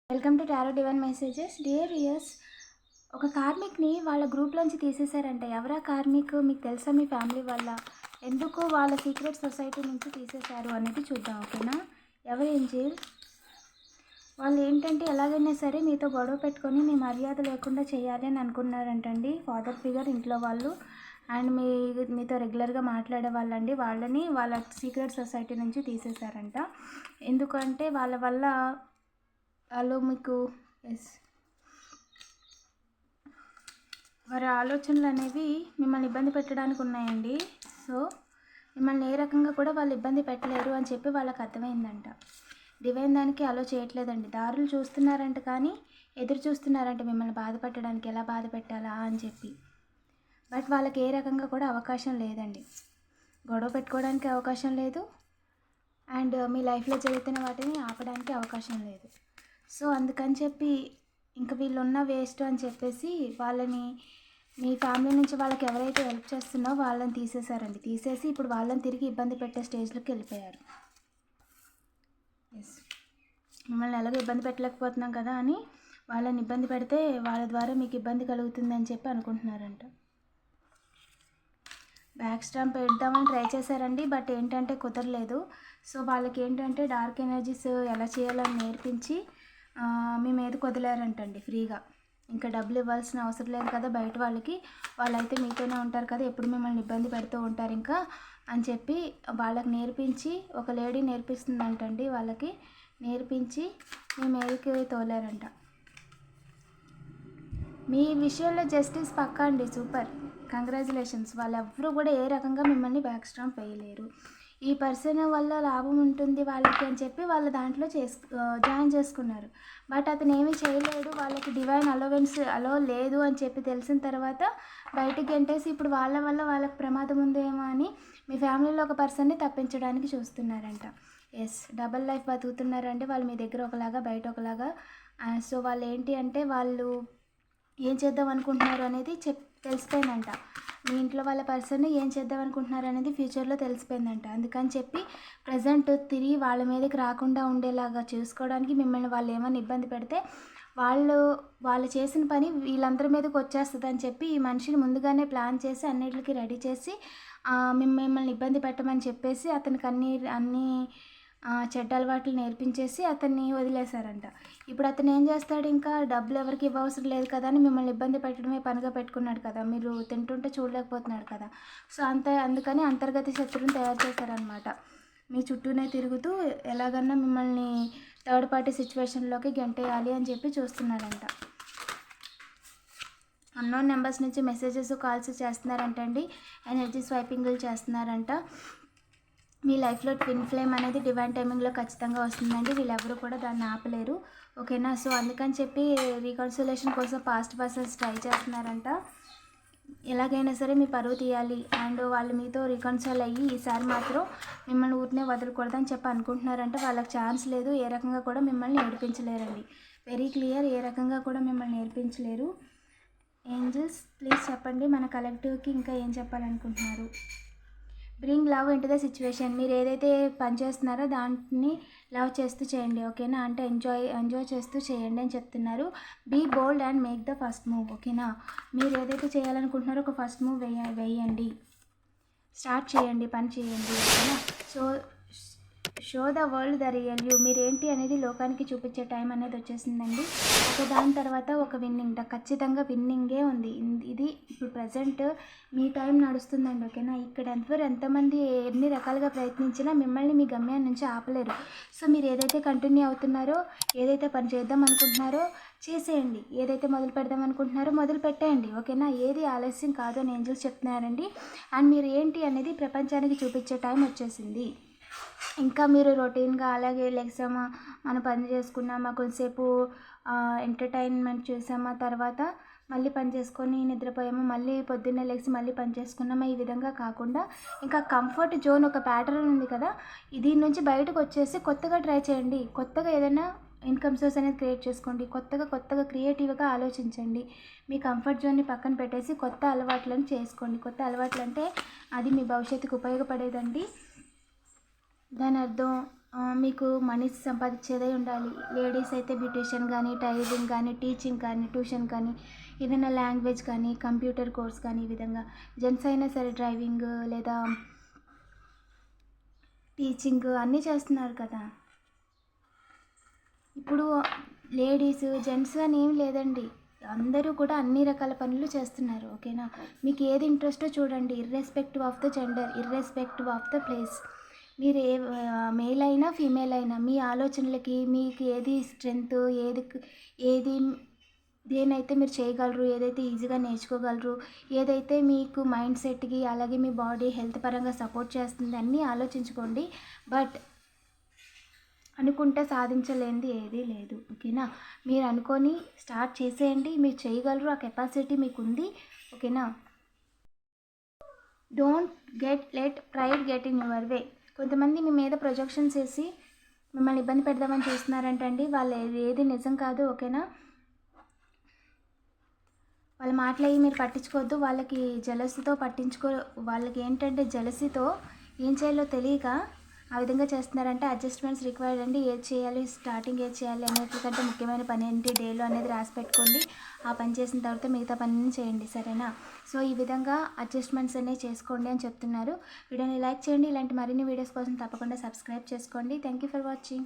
Welcome to tarot divine messages. Dear viewers, ఒక కార్మిక్ని వాళ్ళ గ్రూప్లోంచి తీసేశారంట. ఎవరా కార్మిక్ మీకు తెలుసా? మీ ఫ్యామిలీ వల్ల ఎందుకు వాళ్ళ సీక్రెట్ సొసైటీ నుంచి తీసేశారు అనేది చూద్దాం, ఓకేనా? ఎవరు ఏంజెల్? వాళ్ళు ఏంటంటే ఎలాగైనా సరే మీతో గొడవ పెట్టుకొని మీ మర్యాద లేకుండా చేయాలి అని అనుకున్నారంటండి. ఫాదర్ ఫిగర్, ఇంట్లో వాళ్ళు అండ్ మీతో రెగ్యులర్గా మాట్లాడే వాళ్ళండి. వాళ్ళని వాళ్ళ సీక్రెట్ సొసైటీ నుంచి తీసేశారంట. ఎందుకంటే వాళ్ళ వల్ల వాళ్ళు మీకు వారి ఆలోచనలు అనేవి మిమ్మల్ని ఇబ్బంది పెట్టడానికి ఉన్నాయండి. సో మిమ్మల్ని ఏ రకంగా కూడా వాళ్ళు ఇబ్బంది పెట్టలేరు అని చెప్పి వాళ్ళకి అర్థమైందంట. డివైన్ దానికి అలో చేయట్లేదండి. దారులు చూస్తున్నారంట, కానీ ఎదురు చూస్తున్నారంట మిమ్మల్ని బాధ పెట్టడానికి, ఎలా బాధ పెట్టాలా అని చెప్పి. బట్ వాళ్ళకి ఏ రకంగా కూడా అవకాశం లేదండి. గొడవ పెట్టుకోవడానికి అవకాశం లేదు, అండ్ మీ లైఫ్లో జరుగుతున్న వాటిని ఆపడానికి అవకాశం లేదు. సో అందుకని చెప్పి ఇంకా వీళ్ళు ఉన్న వేస్ట్ అని చెప్పేసి వాళ్ళని, మీ ఫ్యామిలీ నుంచి వాళ్ళకి ఎవరైతే హెల్ప్ చేస్తున్నారో వాళ్ళని తీసేశారండి. తీసేసి ఇప్పుడు వాళ్ళని తిరిగి ఇబ్బంది పెట్టే స్టేజ్లోకి వెళ్ళిపోయారు. ఎస్, మిమ్మల్ని ఎలాగో ఇబ్బంది పెట్టలేకపోతున్నాం కదా అని వాళ్ళని ఇబ్బంది పెడితే వాళ్ళ ద్వారా మీకు ఇబ్బంది కలుగుతుందని చెప్పి అనుకుంటున్నారంట. బ్యాక్ స్టాంప్ పెడదామని ట్రై చేశారండి, బట్ ఏంటంటే కుదరలేదు. సో వాళ్ళకి ఏంటంటే డార్క్ ఎనర్జీస్ ఎలా చేయాలని నేర్పించి మీ మీదకి వదిలేరంటండి ఫ్రీగా. ఇంకా డబ్బులు ఇవ్వాల్సిన అవసరం లేదు కదా బయట వాళ్ళకి, వాళ్ళైతే మీతోనే ఉంటారు కదా, ఎప్పుడు మిమ్మల్ని ఇబ్బంది పెడుతూ ఉంటారు ఇంకా అని చెప్పి వాళ్ళకి నేర్పించి, ఒక లేడీ నేర్పిస్తుందంటండి, వాళ్ళకి నేర్పించి మీ మీదకి తోలారంట. మీ విషయంలో జస్టిస్ పక్కా అండి. Super, congratulations. వాళ్ళెవ్వరూ కూడా ఏ రకంగా మిమ్మల్ని బ్యాక్ స్టాంప్ వేయలేరు. ఈ పర్సన్ వల్ల లాభం ఉంటుంది వాళ్ళకి అని చెప్పి వాళ్ళ దాంట్లో జాయిన్ చేసుకున్నారు. బట్ అతను ఏమీ చేయలేడు, వాళ్ళకి డివైన్ అలో లేదు అని చెప్పి తెలిసిన తర్వాత బయటికి గెంటేసి ఇప్పుడు వాళ్ళ వల్ల వాళ్ళకి ప్రమాదం ఉందేమో అని మీ ఫ్యామిలీలో ఒక పర్సన్ని తప్పించడానికి చూస్తున్నారంట. ఎస్, డబల్ లైఫ్ బతుకుతున్నారంటే వాళ్ళు మీ దగ్గర ఒకలాగా బయట ఒకలాగా. సో వాళ్ళు ఏంటి అంటే వాళ్ళు ఏం చేద్దాం అనుకుంటున్నారు అనేది తెలిసిపోయిందంట. మీ ఇంట్లో వాళ్ళ పర్సన్ ఏం చేద్దాం అనుకుంటున్నారు అనేది ఫ్యూచర్లో తెలిసిపోయిందంట. అందుకని చెప్పి ప్రజెంట్ తిరిగి వాళ్ళ మీదకి రాకుండా ఉండేలాగా చూసుకోవడానికి మిమ్మల్ని వాళ్ళు ఏమైనా ఇబ్బంది పెడితే వాళ్ళు చేసిన పని వీళ్ళందరి మీదకి వచ్చేస్తుంది అని చెప్పి ఈ మనిషిని ముందుగానే ప్లాన్ చేసి అన్నిటికి రెడీ చేసి మిమ్మల్ని ఇబ్బంది పెట్టమని చెప్పేసి అతనికి అన్ని చెడ్డ అలవాట్లు నేర్పించేసి అతన్ని వదిలేశారంట. ఇప్పుడు అతను ఏం చేస్తాడు, ఇంకా డబ్బులు ఎవరికి ఇవ్వవసరం లేదు కదా అని మిమ్మల్ని ఇబ్బంది పెట్టడమే పనిగా పెట్టుకున్నాడు కదా, మీరు తింటుంటే చూడలేకపోతున్నాడు కదా. సో అందుకని అంతర్గత శత్రువుని తయారు చేశారనమాట. మీ చుట్టూనే తిరుగుతూ ఎలాగన్నా మిమ్మల్ని థర్డ్ పార్టీ సిచ్యువేషన్లోకి గెంటేయాలి అని చెప్పి చూస్తున్నారంట. అన్నోన్ నెంబర్స్ నుంచి మెసేజెస్, కాల్స్ చేస్తున్నారంటండి. ఎనర్జీ స్వైపింగ్లు చేస్తున్నారంట. మీ లైఫ్లో ట్విన్ ఫ్లేమ్ అనేది డివైన్ టైమింగ్లో ఖచ్చితంగా వస్తుందండి. వీళ్ళెవరూ కూడా దాన్ని ఆపలేరు, ఓకేనా? సో అందుకని చెప్పి రీకన్సిలేషన్ కోసం పాస్ట్ పర్సన్స్ ట్రై చేస్తున్నారంట. ఎలాగైనా సరే మీ పరువు తీయాలి అండ్ వాళ్ళు మీతో రీకన్సిల్ అయ్యి ఈసారి మాత్రం మిమ్మల్ని ఊరినే వదలకూడదని చెప్పి అనుకుంటున్నారంటే వాళ్ళకి ఛాన్స్ లేదు. ఏ రకంగా కూడా మిమ్మల్ని ఏడిపించలేరండి. వెరీ క్లియర్, ఏ రకంగా కూడా మిమ్మల్ని ఏడిపించలేరు. ఏంజల్స్ ప్లీజ్ చెప్పండి, మన కలెక్టివ్కి ఇంకా ఏం చెప్పాలనుకుంటున్నారు? Bring love into the situation. మీరు ఏదైతే పని చేస్తున్నారో దాన్ని లవ్ చేస్తూ చేయండి, ఓకేనా? అంటే ఎంజాయ్ చేస్తూ చేయండి అని చెప్తున్నారు. Be bold and make the first move, ఓకేనా? మీరు ఏదైతే చేయాలనుకుంటున్నారో ఒక ఫస్ట్ మూవ్ వేయండి, స్టార్ట్ చేయండి, పని చేయండి, ఓకేనా? So show the world the real you. మీరు ఏంటి అనేది లోకానికి చూపించే టైం అనేది వచ్చేసిందండి. దాని తర్వాత ఒక విన్నింగ్, ఖచ్చితంగా విన్నింగే ఉంది. ఇది ఇప్పుడు ప్రజెంట్ మీ టైం నడుస్తుందండి, ఓకేనా? ఇక్కడ ఎంతమంది ఎన్ని రకాలుగా ప్రయత్నించినా మిమ్మల్ని మీ గమ్యాన్ని నుంచి ఆపలేరు. సో మీరు ఏదైతే కంటిన్యూ అవుతున్నారో, ఏదైతే పని చేద్దాం అనుకుంటున్నారో చేసేయండి, ఏదైతే మొదలు పెడదాం అనుకుంటున్నారో మొదలు పెట్టేయండి, ఓకేనా? ఏది ఆలస్యం కాదు అని ఏంజల్స్ చెప్తున్నారండి. అండ్ మీరు ఏంటి అనేది ప్రపంచానికి చూపించే టైం వచ్చేసింది. ఇంకా మీరు రొటీన్గా అలాగే లెగ్సామా, మన పని చేసుకున్నామా, కొంతసేపు ఎంటర్టైన్మెంట్ చేసామా, తర్వాత మళ్ళీ పని చేసుకొని నిద్రపోయామా, మళ్ళీ పొద్దున్నే లెగ్సి మళ్ళీ పని చేసుకున్నామా, ఈ విధంగా కాకుండా ఇంకా కంఫర్ట్ జోన్ ఒక ప్యాటర్న్ ఉంది కదా, దీని నుంచి బయటకు వచ్చేసి కొత్తగా ట్రై చేయండి. కొత్తగా ఏదైనా ఇన్కమ్ సోర్స్ అనేది క్రియేట్ చేసుకోండి. కొత్తగా క్రియేటివ్గా ఆలోచించండి. మీ కంఫర్ట్ జోన్ని పక్కన పెట్టేసి కొత్త అలవాట్లను చేసుకోండి. కొత్త అలవాట్లు అంటే అది మీ భవిష్యత్తుకు ఉపయోగపడేదండి. దాని అర్థం మీకు మనీ సంపాదించేదే ఉండాలి. లేడీస్ అయితే బ్యూటీషియన్ కానీ, టైలరింగ్ కానీ, టీచింగ్ కానీ, ట్యూషన్ కానీ, ఏదైనా లాంగ్వేజ్ కానీ, కంప్యూటర్ కోర్స్ కానీ, ఈ విధంగా. జెంట్స్ అయినా సరే డ్రైవింగ్ లేదా టీచింగ్ అన్నీ చేస్తున్నారు కదా. ఇప్పుడు లేడీస్ జెంట్స్ అని ఏం లేదండి, అందరూ కూడా అన్ని రకాల పనులు చేస్తున్నారు. ఓకేనా. మీకు ఏది ఇంట్రెస్టో చూడండి, irrespective of the gender, irrespective of the place. మీరు మేల్ అయినా ఫీమేల్ అయినా మీ ఆలోచనలకి మీకు ఏది స్ట్రెంగ్త్, ఏది దేనైతే మీరు చేయగలరు, ఏదైతే ఈజీగా నేర్చుకోగలరు, ఏదైతే మీకు మైండ్ సెట్కి అలాగే మీ బాడీ హెల్త్ పరంగా సపోర్ట్ చేస్తుంది అన్నీ ఆలోచించుకోండి. బట్ అనుకుంటే సాధించలేనిది ఏదీ లేదు. ఓకేనా. మీరు అనుకొని స్టార్ట్ చేసేయండి, మీరు చేయగలరు, ఆ కెపాసిటీ మీకు ఉంది. ఓకేనా. Don't let pride get in your way. కొంతమంది మీ మీద ప్రొజెక్షన్స్ వేసి మిమ్మల్ని ఇబ్బంది పెడదామని చూస్తున్నారంటండి. వాళ్ళు ఏది నిజం కాదు. ఓకేనా. వాళ్ళ మాటలు అవి మీరు పట్టించుకోవద్దు. వాళ్ళకి ఏంటంటే జలసీతో ఏం చేయాలో తెలియక ఆ విధంగా చేస్తున్నారంటే అడ్జస్ట్మెంట్స్ రిక్వైర్డ్ అండి. ఏది చేయాలి, స్టార్టింగ్ ఏది చేయాలి అనేటికంటే ముఖ్యమైన పని ఏంటి డేలో అనేది రాసి పెట్టుకోండి. ఆ పని చేసిన తర్వాత మిగతా పనిని చేయండి. సరేనా. సో ఈ విధంగా అడ్జస్ట్మెంట్స్ అనేవి చేసుకోండి అని చెప్తున్నారు. వీడియోని లైక్ చేయండి. ఇలాంటి మరిన్ని వీడియోస్ కోసం తప్పకుండా సబ్స్క్రైబ్ చేసుకోండి. Thank you for watching.